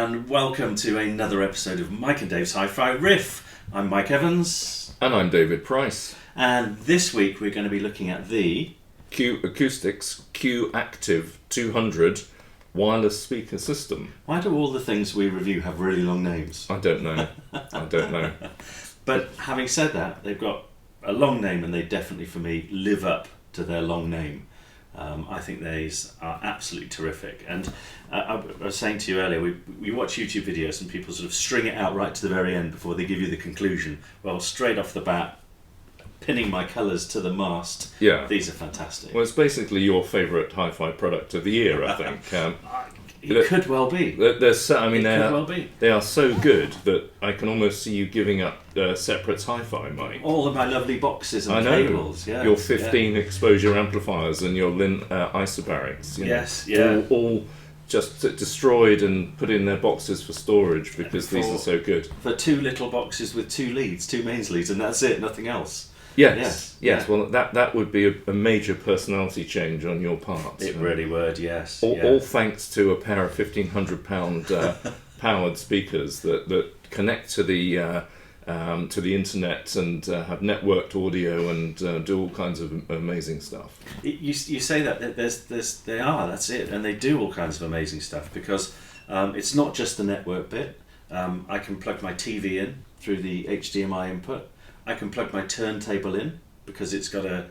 and welcome to another episode of Mike and Dave's Hi-Fi Riff. I'm Mike Evans. And I'm David Price. And this week we're going to be looking at the Q Acoustics Q Active 200 wireless speaker system. Why do all the things we review have really long names? I don't know. I don't know. But having said that, they've got a long name and they definitely, for me, live up to their long name. I think these are absolutely terrific. And I was saying to you earlier, we watch YouTube videos and people sort of string it out right to the very end before they give you the conclusion. Well, straight off the bat, pinning my colours to the mast, these are fantastic. Well, it's basically your favourite hi-fi product of the year, I think. It could well be. They are so good that I can almost see you giving up separate hi-fi, Mike. All of my lovely boxes and cables. Yeah, your 15 exposure amplifiers and your Lin isobarics. All just destroyed and put in their boxes for storage because these are so good. For two little boxes with two leads, two mains leads, and that's it, nothing else. Yes. Well, that would be a major personality change on your part. It really would, yes. All thanks to a pair of £1,500 powered speakers that connect to the internet and have networked audio and do all kinds of amazing stuff. You say that that's it, and they do all kinds of amazing stuff because it's not just the network bit. I can plug my TV in through the HDMI input. I can plug my turntable in because it's got a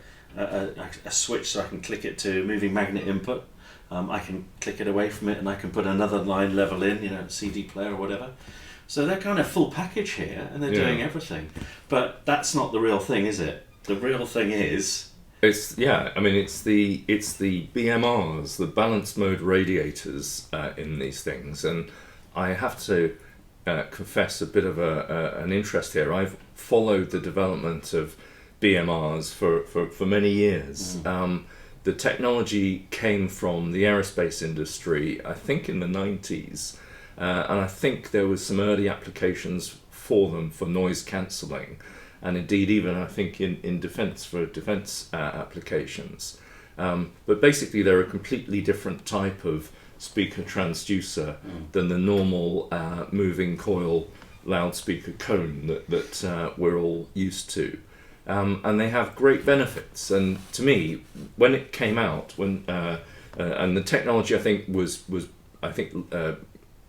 switch so I can click it to moving magnet input. I can click it away from it and I can put another line level in, CD player or whatever. So they're kind of full package here and they're doing everything. But that's not the real thing, is it? The real thing is... It's the BMRs, the balance mode radiators in these things. And I have to confess a bit of an interest here. I've followed the development of BMRs for many years. The technology came from the aerospace industry, I think in the 90s, and I think there was some early applications for them for noise cancelling, and indeed even I think in defence applications. But basically they're a completely different type of speaker transducer than the normal moving coil loudspeaker cone that we're all used to, and they have great benefits. And to me, when it came out, and the technology I think was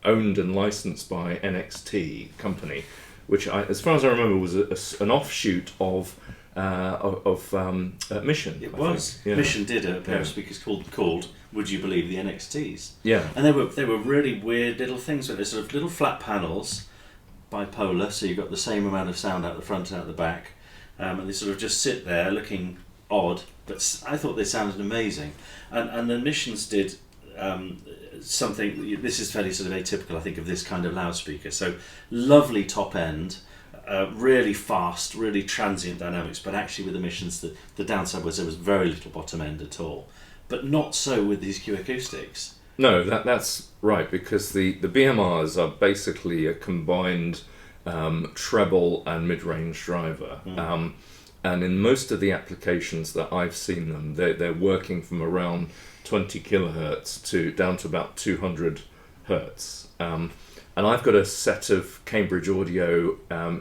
owned and licensed by NXT company, which as far as I remember was an offshoot of Mission. It was. Yeah. Mission did a pair of speakers called Would You Believe the NXTs? Yeah. And they were really weird little things with sort of little flat panels, bipolar, so you've got the same amount of sound out the front and out the back, and they sort of just sit there looking odd, but I thought they sounded amazing. And the Missions did something, this is fairly sort of atypical I think of this kind of loudspeaker, so lovely top end, really fast, really transient dynamics, but actually with the Missions the downside was there was very little bottom end at all, but not so with these Q Acoustics. No, that's right, because the BMRs are basically a combined treble and mid-range driver. And in most of the applications that I've seen them, they're working from around 20 kilohertz down to about 200 hertz. And I've got a set of Cambridge Audio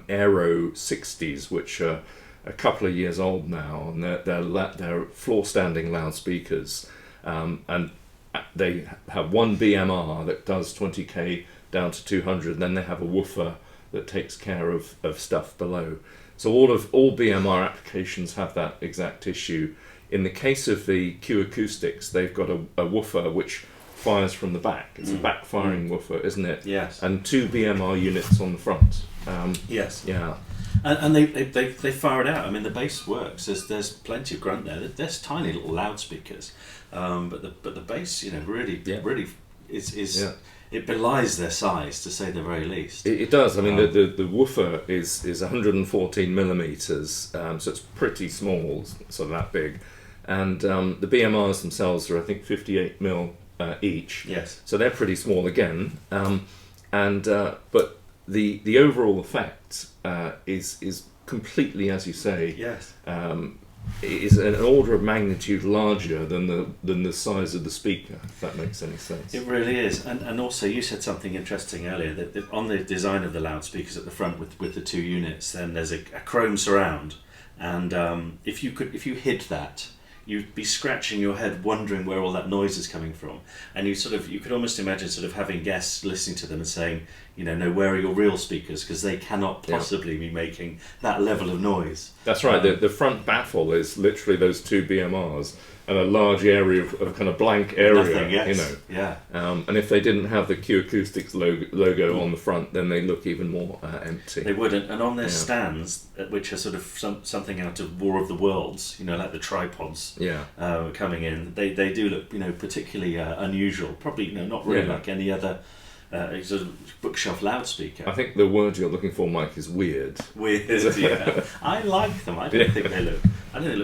Aero 60s, which are a couple of years old now, and they're floor-standing loudspeakers. And they have one BMR that does 20k down to 200, and then they have a woofer that takes care of stuff below. So all BMR applications have that exact issue. In the case of the Q Acoustics, they've got a woofer which fires from the back. It's a backfiring woofer, isn't it? Yes. And two BMR units on the front. Yes. Yeah. And they fire it out. I mean, the bass works. There's plenty of grunt there. There's tiny little loudspeakers, but the bass, really is it belies their size, to say the very least. It does. I mean, the woofer is 114 millimeters, so it's pretty small, sort of that big, and the BMRs themselves are I think 58 mil each. Yes. So they're pretty small again, but the overall effect is completely, as you say, is an order of magnitude larger than the size of the speaker, if that makes any sense. It really is. And also you said something interesting earlier, that on the design of the loudspeakers at the front with the 2 units, then there's a chrome surround, and if you hid that, you'd be scratching your head wondering where all that noise is coming from, and you could almost imagine sort of having guests listening to them and saying, no, where are your real speakers, because they cannot possibly be making that level of noise. That's right. The front baffle is literally those 2 BMRs and a large area of kind of blank area. Nothing, yes. Yeah. And if they didn't have the Q Acoustics logo on the front, then they look even more empty. They wouldn't. And on their stands, which are sort of something out of War of the Worlds, like the tripods coming in, they do look, particularly unusual. Probably, not really like any other sort of bookshelf loudspeaker. I think the word you're looking for, Mike, is weird. Weird, yeah. I like them. I don't think they look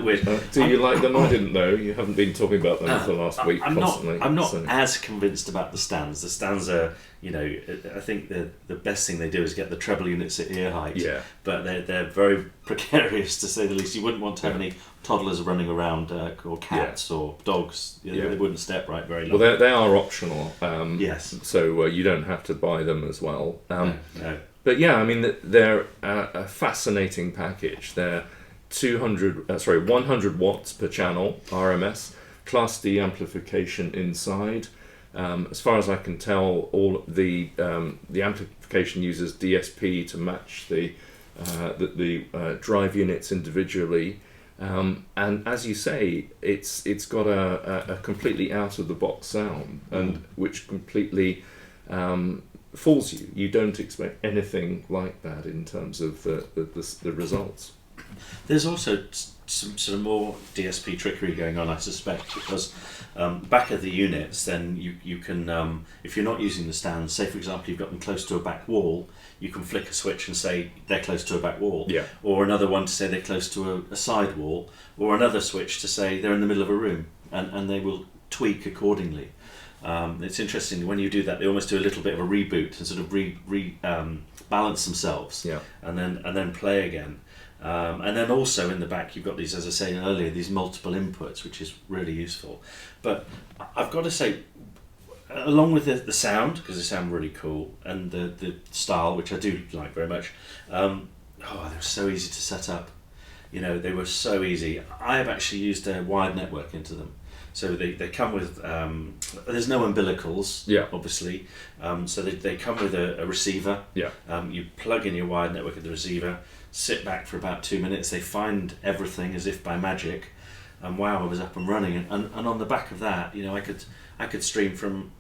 weird. Do you like them? I didn't know. You haven't been talking about them for the last week constantly. I'm not as convinced about the stands. The stands are, I think the best thing they do is get the treble units at ear height. Yeah. But they're very precarious, to say the least. You wouldn't want to have any toddlers running around, or cats or dogs. They wouldn't step right very long. Well, they are optional. Yes. So you don't have to buy them as well. No. But yeah, I mean, they're a fascinating package. They're 100 watts per channel RMS, Class D amplification inside. As far as I can tell, all the amplification uses DSP to match the drive units individually, and as you say, it's got a completely out of the box sound, and which completely fools you. You don't expect anything like that in terms of the results. There's also some sort of more DSP trickery going on, I suspect, because back of the units, then you can, if you're not using the stands, say for example you've got them close to a back wall, you can flick a switch and say they're close to a back wall, or another one to say they're close to a side wall, or another switch to say they're in the middle of a room, and they will tweak accordingly. It's interesting, when you do that, they almost do a little bit of a reboot and sort of balance themselves, and then play again. And then also in the back you've got these, as I was saying earlier, these multiple inputs, which is really useful. But I've got to say, along with the sound, because they sound really cool, and the style, which I do like very much, they were so easy to set up. They were so easy. I have actually used a wired network into them. So they come with, there's no umbilicals, obviously, so they come with a receiver. You plug in your wired network at the receiver, sit back for about 2 minutes, they find everything as if by magic, and wow, I was up and running. And on the back of that, I could stream from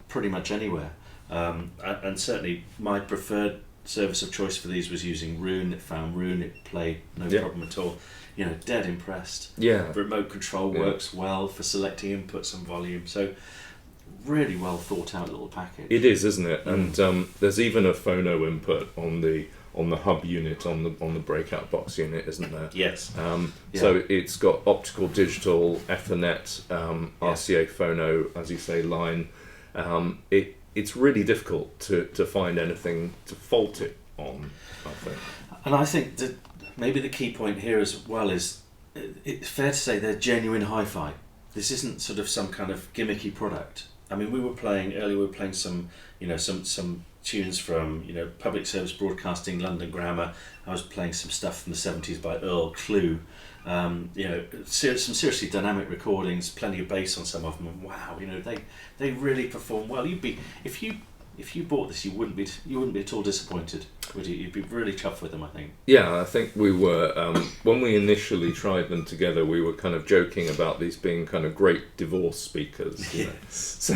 pretty much anywhere. And certainly my preferred service of choice for these was using Roon. It found Roon, it played no problem at all. Dead impressed. The remote control works well for selecting inputs and volume. So really well thought out little package. It is, isn't it? And there's even a phono input on the hub unit, on the breakout box unit, isn't there? Yes. So it's got optical, digital, Ethernet, RCA phono, as you say, line. It's really difficult to find anything to fault it on, I think. And I think that maybe the key point here as well is, it's fair to say they're genuine hi-fi. This isn't sort of some kind of gimmicky product. I mean, we were playing some tunes from, Public Service Broadcasting, London Grammar. I was playing some stuff from the 70s by Earl Clue. Some seriously dynamic recordings, plenty of bass on some of them, and wow, they really perform well. If you bought this, you wouldn't be at all disappointed, would you? You'd be really chuffed with them, I think. Yeah, I think we were, when we initially tried them together, we were kind of joking about these being kind of great divorce speakers. Yes.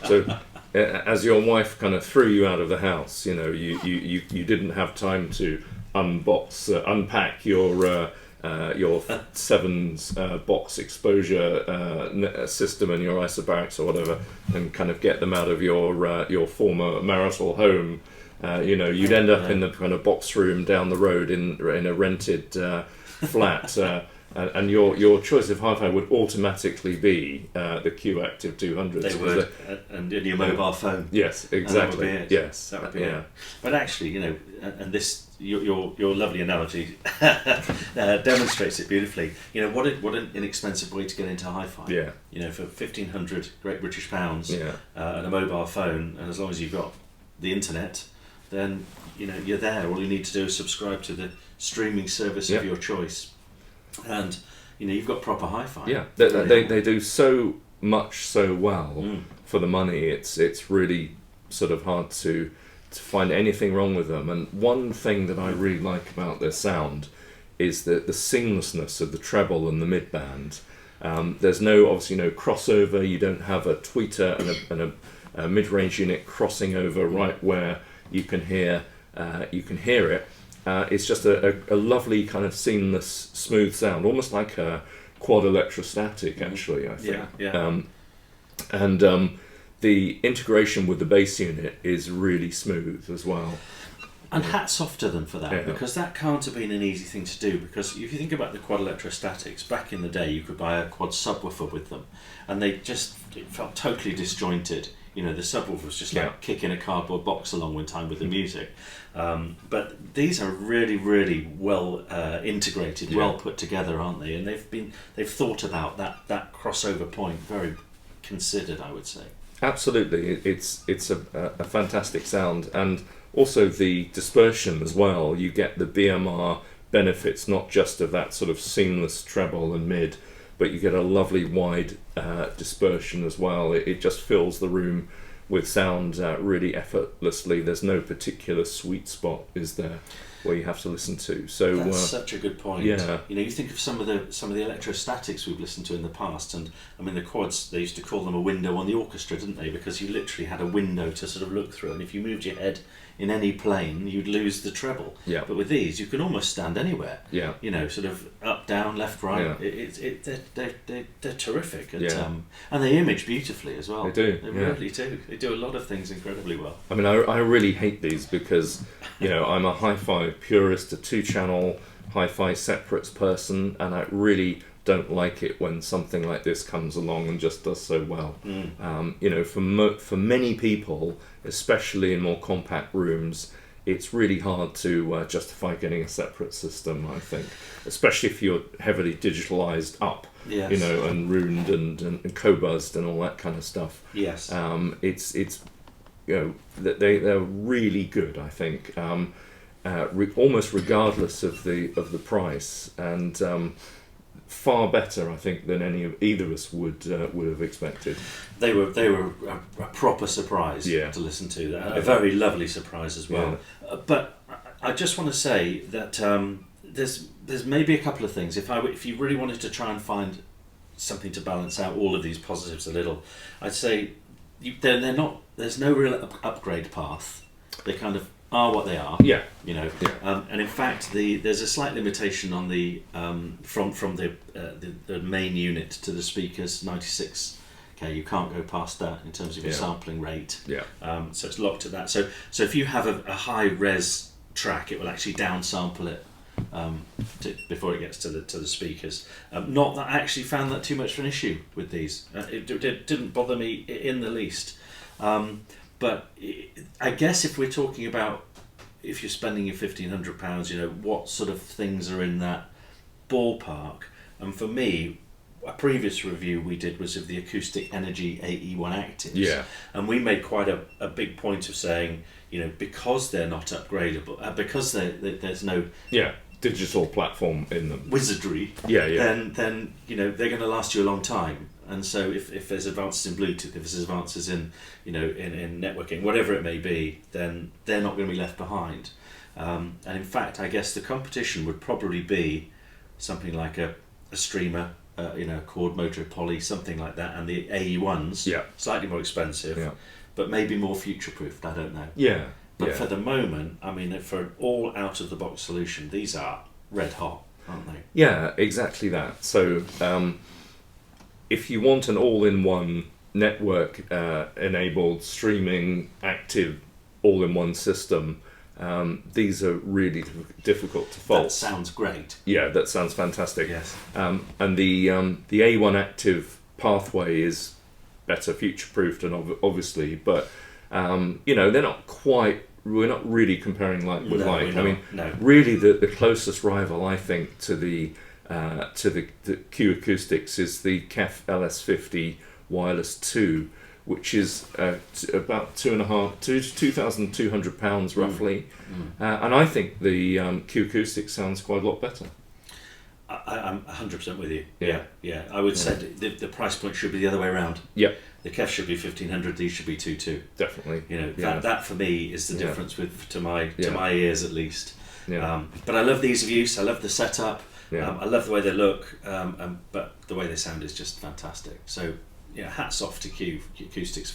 So as your wife kind of threw you out of the house, you didn't have time to unpack your Sevens box exposure system and your isobarics or whatever, and kind of get them out of your former marital home. You'd end up in the kind of box room down the road in a rented flat, And your choice of hi-fi would automatically be the Q Active 200. They would, and in your mobile phone. Yes, exactly. That would be it. Yes, that would be it. But actually, and this your lovely analogy demonstrates it beautifully. What an inexpensive way to get into hi-fi. Yeah. For £1,500 Great British pounds, Yeah. And a mobile phone, and as long as you've got the internet, then you're there. All you need to do is subscribe to the streaming service of your choice, and you've got proper hi-fi. Yeah, they do so much so well for the money. It's really sort of hard to find anything wrong with them. And one thing that I really like about their sound is the seamlessness of the treble and the mid band. There's obviously no crossover. You don't have a tweeter and a mid-range unit crossing over right where you can hear it. It's just a lovely kind of seamless, smooth sound, almost like a quad electrostatic, actually, I think. Yeah. The integration with the bass unit is really smooth as well. And hats off to them for that, because that can't have been an easy thing to do, because if you think about the quad electrostatics, back in the day you could buy a quad subwoofer with them, and it felt totally disjointed. The subwoofer was just like kicking a cardboard box along one time with the music. But these are really, really well integrated, well put together, aren't they? And they've thought about that crossover point, very considered, I would say. Absolutely, it's a fantastic sound, and also the dispersion as well. You get the BMR benefits, not just of that sort of seamless treble and mid, but you get a lovely wide dispersion as well. It just fills the room with sound really effortlessly. There's no particular sweet spot, is there, where you have to listen to. So that's such a good point. Yeah. You think of some of the electrostatics we've listened to in the past, and I mean the quads, they used to call them a window on the orchestra, didn't they? Because you literally had a window to sort of look through, and if you moved your head in any plane, you'd lose the treble. Yeah. But with these, you can almost stand anywhere. Yeah. Sort of up, down, left, right. Yeah. They're terrific, Yeah. And they image beautifully as well. They do. They really do. They do a lot of things incredibly well. I mean, I really hate these because, I'm a hi-fi purist, a 2-channel hi-fi separates person, and I really don't like it when something like this comes along and just does so well. For many people, especially in more compact rooms, it's really hard to justify getting a separate system, I think, especially if you're heavily digitalized up, yes. And ruined and co-buzzed and all that kind of stuff. Yes. It's they're really good, I think, almost regardless of the price, and far better, I think, than either of us would have expected. They were a proper surprise to listen to. A very lovely surprise as well. Yeah. But I just want to say that there's maybe a couple of things. If you really wanted to try and find something to balance out all of these positives a little, I'd say they're not. There's no real upgrade path. They kind of are what they are. Yeah. And in fact, there's a slight limitation on the from the main unit to the speakers, 96. Okay, you can't go past that in terms of your sampling rate. Yeah. So it's locked at that. So if you have a high res track, it will actually downsample it before it gets to the speakers. Not that I actually found that too much of an issue with these. It didn't bother me in the least. But I guess if we're talking about if you're spending your £1,500, what sort of things are in that ballpark? And for me, a previous review we did was of the Acoustic Energy AE1 Actives. Yeah. And we made quite a big point of saying, because they're not upgradable, because there's no digital platform in them, wizardry. Then they're going to last you a long time. And so if there's advances in Bluetooth, if there's advances in in networking, whatever it may be, then they're not going to be left behind. And in fact, I guess the competition would probably be something like a streamer, a Chord Motor Poly, something like that, and the AE1s, slightly more expensive, but maybe more future-proofed. I don't know. But for the moment, I mean, for an all out-of-the-box solution, these are red hot, aren't they? Yeah, exactly that. So if you want an all-in-one network enabled streaming active all-in-one system, these are really difficult to fault. That sounds great. Yeah, that sounds fantastic. Yes. And the A1 active pathway is better future-proofed, and obviously, but they're not quite. We're not really comparing like with like. I mean, really, the closest rival I think to the Q Acoustics is the KEF LS50 Wireless 2, which is about £2,200 roughly, and I think the Q Acoustics sounds quite a lot better. I'm 100% with you. Yeah. I would say the price point should be the other way around. Yeah. The KEF should be 1,500. These should be 2,200. Definitely. That for me is the difference to my ears at least. Yeah. But I love the ease of use. I love the setup. Yeah. I love the way they look. But the way they sound is just fantastic. So hats off to Q Acoustics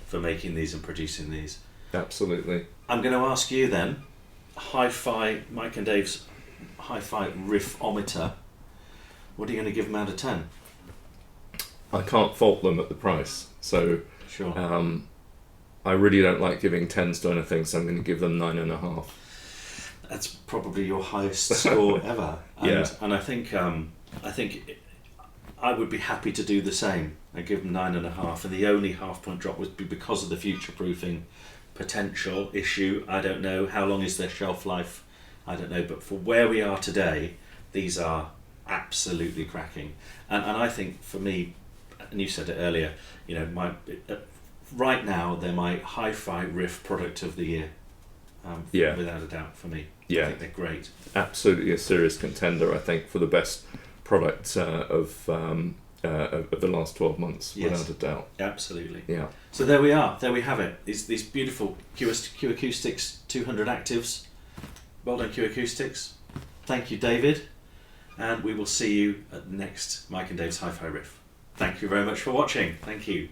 for making these and producing these. Absolutely. I'm going to ask you then, Hi-Fi, Mike and Dave's Hi-Fi Riffometer. What are you going to give them out of 10? I can't fault them at the price. So sure. I really don't like giving 10s to anything, so I'm going to give them 9.5. That's probably your highest score ever. And I think I would be happy to do the same. I give them 9.5, and the only half-point drop would be because of the future-proofing potential issue. I don't know how long is their shelf life. I don't know, but for where we are today, these are absolutely cracking. And I think for me, and you said it earlier, right now they're my hi-fi riff product of the year. Without a doubt for me. Yeah. I think they're great. Absolutely a serious contender, I think, for the best product of the last 12 months, without a doubt. Absolutely. Yeah. So there we are. There we have it. These beautiful Q Acoustics 200 actives. Well done, Q Acoustics. Thank you, David. And we will see you at the next Mike and Dave's Hi-Fi Riff. Thank you very much for watching. Thank you.